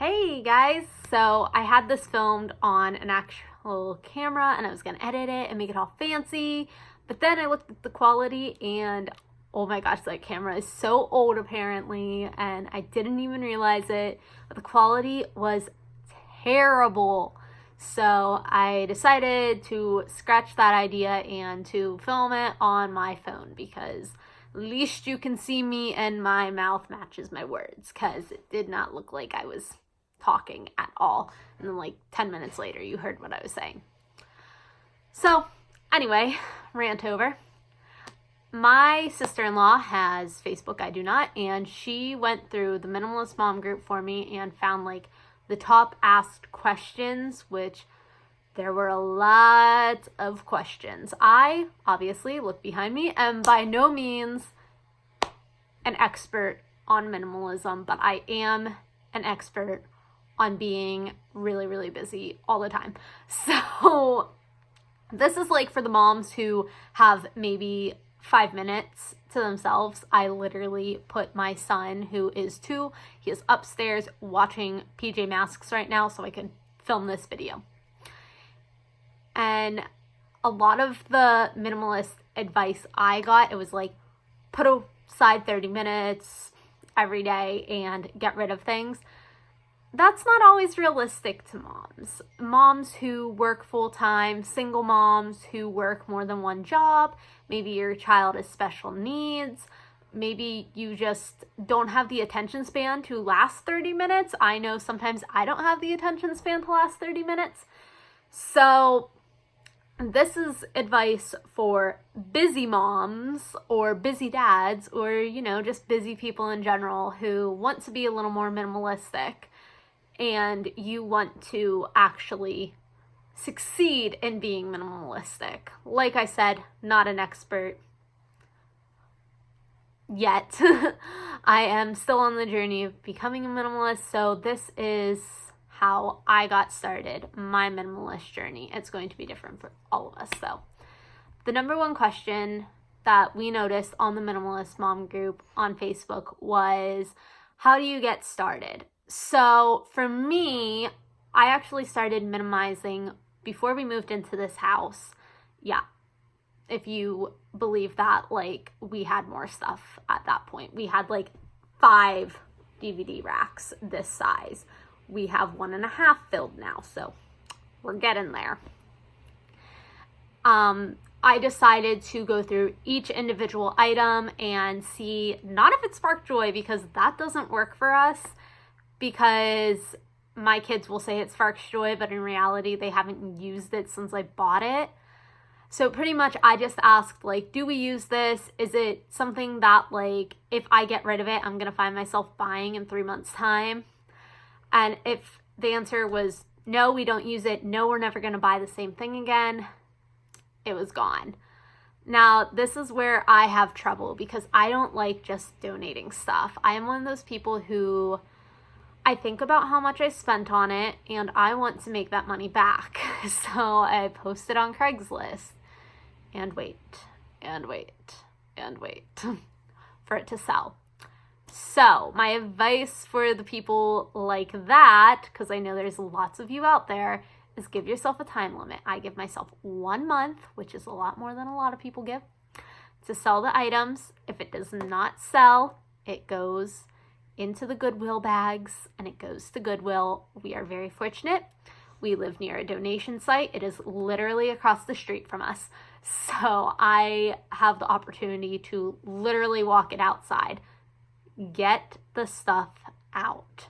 Hey guys, so I had this filmed on an actual camera and I was going to edit it and make it all fancy, but then I looked at the quality and oh my gosh, that camera is so old apparently, and I didn't even realize it, but the quality was terrible. So I decided to scratch that idea and to film it on my phone, because at least you can see me and my mouth matches my words, because it did not look like I was talking at all. And then like 10 minutes later, you heard what I was saying. So anyway, rant over. My sister-in-law has Facebook, I do not, and she went through the Minimalist Mom group for me and found like the top asked questions, which there were a lot of questions. I obviously, look behind me, am by no means an expert on minimalism, but I am an expert on being really, really busy all the time. So this is like for the moms who have maybe 5 minutes to themselves. I literally put my son, who is 2, he is upstairs watching PJ Masks right now so I could film this video. And a lot of the minimalist advice I got, it was like, put aside 30 minutes every day and get rid of things. That's not always realistic to moms. Moms who work full-time, single moms who work more than one job, maybe your child has special needs, maybe you just don't have the attention span to last 30 minutes. I know sometimes I don't have the attention span to last 30 minutes. So this is advice for busy moms or busy dads, or, just busy people in general who want to be a little more minimalistic and you want to actually succeed in being minimalistic. Like I said, not an expert yet. I am still on the journey of becoming a minimalist, so this is how I got started, my minimalist journey. It's going to be different for all of us. So the number one question that we noticed on the Minimalist Mom group on Facebook was, how do you get started? So for me, I actually started minimizing before we moved into this house. Yeah, if you believe that, like, we had more stuff at that point. We had like 5 DVD racks this size. We have 1.5 filled now, so we're getting there. I decided to go through each individual item and see, not if it sparked joy, because that doesn't work for us, because my kids will say it sparks joy, but in reality, they haven't used it since I bought it. So pretty much I just asked, like, do we use this? Is it something that, like, if I get rid of it, I'm going to find myself buying in 3 months' time? And if the answer was no, we don't use it, no, we're never going to buy the same thing again, it was gone. Now, this is where I have trouble, because I don't like just donating stuff. I am one of those people who, I think about how much I spent on it and I want to make that money back. So I posted on Craigslist and wait for it to sell. So my advice for the people like that, because I know there's lots of you out there, is give yourself a time limit. I give myself 1 month, which is a lot more than a lot of people give, to sell the items. If it does not sell, it goes into the Goodwill bags and it goes to Goodwill. We are very fortunate. We live near a donation site. It is literally across the street from us. So I have the opportunity to literally walk it outside. Get the stuff out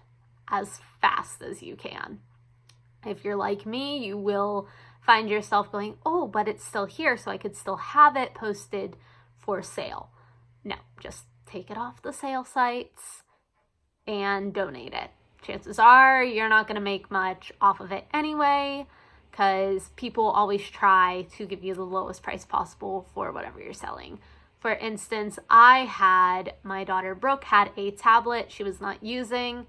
as fast as you can. If you're like me, you will find yourself going, oh, but it's still here, so I could still have it posted for sale. No, just take it off the sale sites and donate it. Chances are you're not going to make much off of it anyway, because people always try to give you the lowest price possible for whatever you're selling. For instance, my daughter Brooke had a tablet she was not using.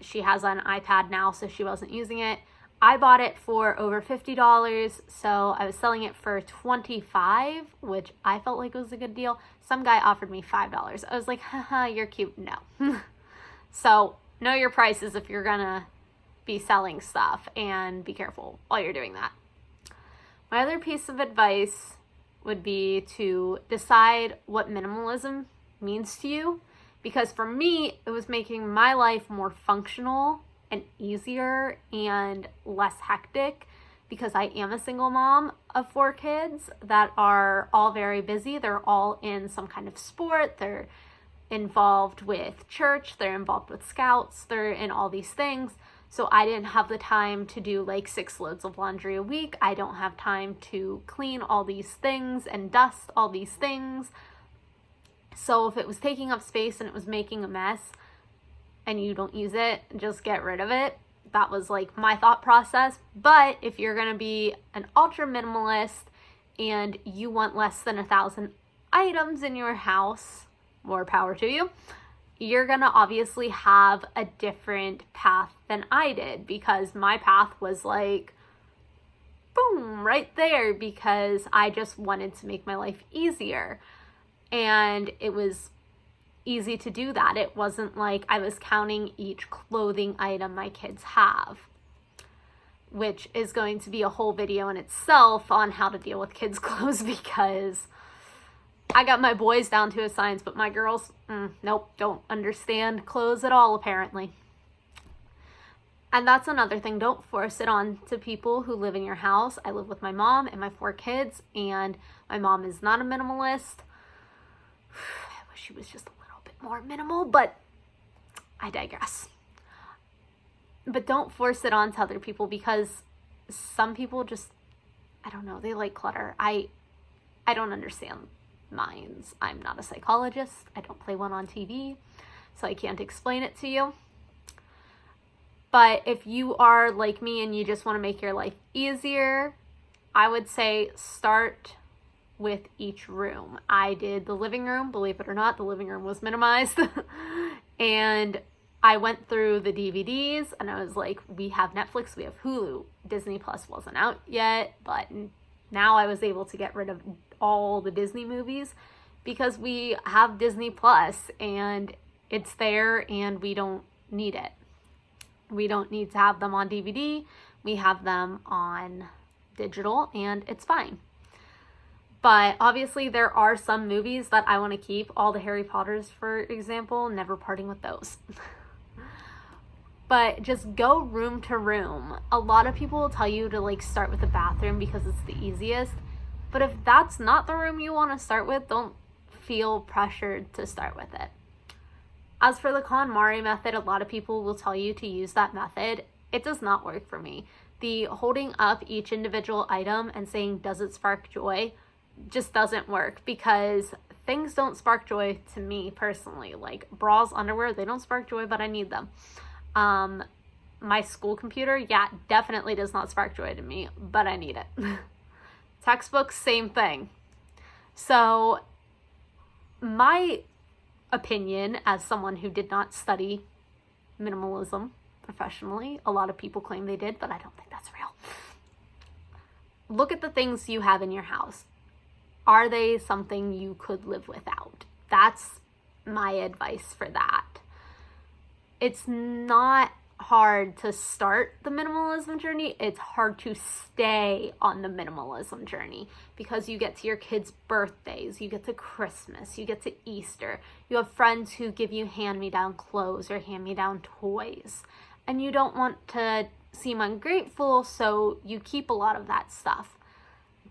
She has an iPad now, so she wasn't using it. I bought it for over $50, so I was selling it for $25, which I felt like was a good deal. Some guy offered me $5. I was like, haha, you're cute. No. So know your prices if you're gonna be selling stuff, and be careful while you're doing that. My other piece of advice would be to decide what minimalism means to you, because for me, it was making my life more functional and easier and less hectic, because I am a single mom of 4 kids that are all very busy. They're all in some kind of sport. They're involved with church. They're involved with scouts. They're in all these things. So I didn't have the time to do like 6 loads of laundry a week. I don't have time to clean all these things and dust all these things. So if it was taking up space and it was making a mess and you don't use it, just get rid of it. That was like my thought process. But if you're going to be an ultra minimalist and you want less than 1,000 items in your house, more power to you. You're going to obviously have a different path than I did, because my path was like, boom, right there, because I just wanted to make my life easier. And it was easy to do that. It wasn't like I was counting each clothing item my kids have, which is going to be a whole video in itself on how to deal with kids' clothes, because I got my boys down to a science, but my girls, nope, don't understand clothes at all, apparently. And that's another thing. Don't force it on to people who live in your house. I live with my mom and my 4 kids, and my mom is not a minimalist. I wish she was just a little bit more minimal, but I digress. But don't force it on to other people, because some people just, I don't know, they like clutter. I don't understand minds. I'm not a psychologist. I don't play one on TV, so I can't explain it to you. But if you are like me and you just want to make your life easier, I would say start with each room. I did the living room. Believe it or not, the living room was minimized. And I went through the DVDs and I was like, we have Netflix, we have Hulu. Disney Plus wasn't out yet, but now I was able to get rid of all the Disney movies because we have Disney Plus and it's there and we don't need it. We don't need to have them on DVD. We have them on digital and it's fine. But obviously there are some movies that I want to keep. All the Harry Potters, for example, never parting with those. But just go room to room. A lot of people will tell you to like start with the bathroom because it's the easiest. But if that's not the room you want to start with, don't feel pressured to start with it. As for the KonMari method, a lot of people will tell you to use that method. It does not work for me. The holding up each individual item and saying, does it spark joy, just doesn't work, because things don't spark joy to me personally. Like bras, underwear, they don't spark joy, but I need them. My school computer, yeah, definitely does not spark joy to me, but I need it. Textbooks, same thing. So my opinion as someone who did not study minimalism professionally, a lot of people claim they did, but I don't think that's real. Look at the things you have in your house. Are they something you could live without? That's my advice for that. It's not hard to start the minimalism journey. It's hard to stay on the minimalism journey because you get to your kids' birthdays, you get to Christmas, you get to Easter. You have friends who give you hand-me-down clothes or hand-me-down toys, and you don't want to seem ungrateful, so you keep a lot of that stuff.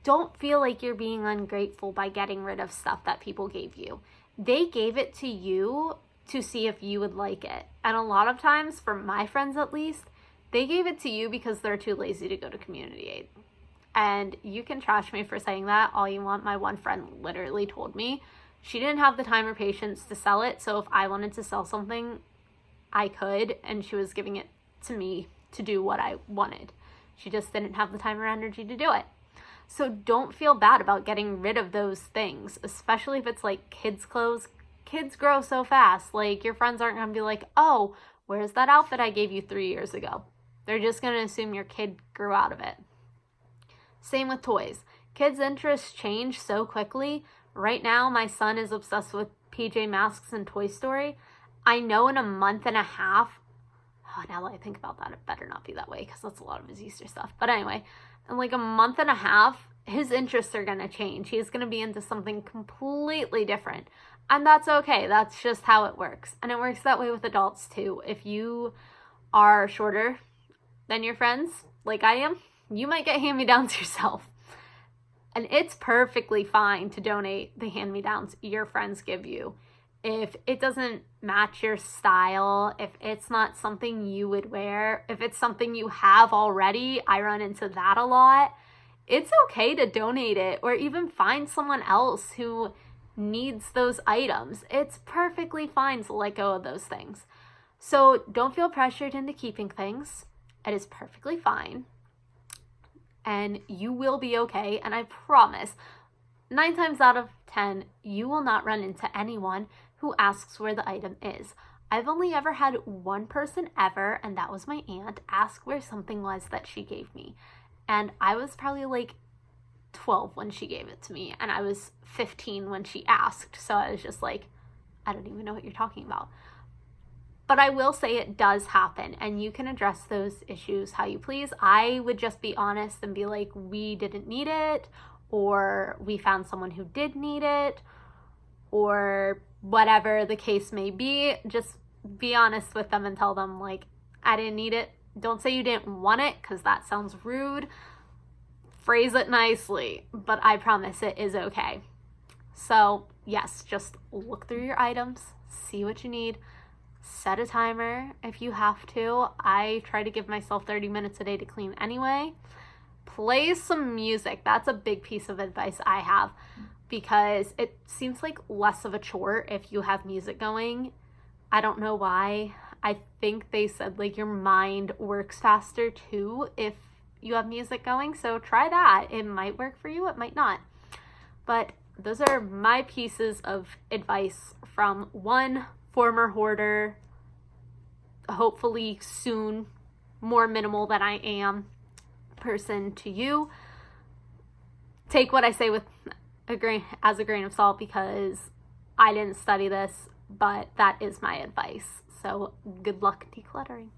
Don't feel like you're being ungrateful by getting rid of stuff that people gave you. They gave it to you to see if you would like it. And a lot of times, for my friends at least, they gave it to you because they're too lazy to go to community aid. And you can trash me for saying that all you want. My one friend literally told me she didn't have the time or patience to sell it. So if I wanted to sell something, I could. And she was giving it to me to do what I wanted. She just didn't have the time or energy to do it. So don't feel bad about getting rid of those things, especially if it's like kids' clothes. Kids grow so fast. Like, your friends aren't going to be like, oh, where's that outfit I gave you 3 years ago? They're just going to assume your kid grew out of it. Same with toys. Kids' interests change so quickly. Right now, my son is obsessed with PJ Masks and Toy Story. I know in a month and a half, oh, now that I think about that, it better not be that way because that's a lot of his Easter stuff. But anyway, in like a month and a half, his interests are going to change. He's going to be into something completely different. And that's okay. That's just how it works. And it works that way with adults too. If you are shorter than your friends, like I am, you might get hand-me-downs yourself. And it's perfectly fine to donate the hand-me-downs your friends give you. If it doesn't match your style, if it's not something you would wear, if it's something you have already, I run into that a lot, it's okay to donate it or even find someone else who needs those items. It's perfectly fine to let go of those things. So don't feel pressured into keeping things. It is perfectly fine. And you will be okay. And I promise, 9 times out of 10, you will not run into anyone who asks where the item is. I've only ever had one person ever, and that was my aunt, ask where something was that she gave me. And I was probably like 12 when she gave it to me, and I was 15 when she asked. So I was just like, I don't even know what you're talking about. But I will say it does happen, and you can address those issues how you please. I would just be honest and be like, we didn't need it, or we found someone who did need it, or whatever the case may be. Just be honest with them and tell them, like, I didn't need it. Don't say you didn't want it, because that sounds rude. Phrase it nicely, but I promise it is okay. So yes, just look through your items, see what you need, set a timer if you have to. I try to give myself 30 minutes a day to clean anyway. Play some music. That's a big piece of advice I have, because it seems like less of a chore if you have music going. I don't know why. I think they said like your mind works faster too if you have music going. So try that. It might work for you, it might not. But those are my pieces of advice from one former hoarder, hopefully soon more minimal than I am, person to you. Take what I say with a grain of salt, because I didn't study this, but that is my advice. So good luck decluttering.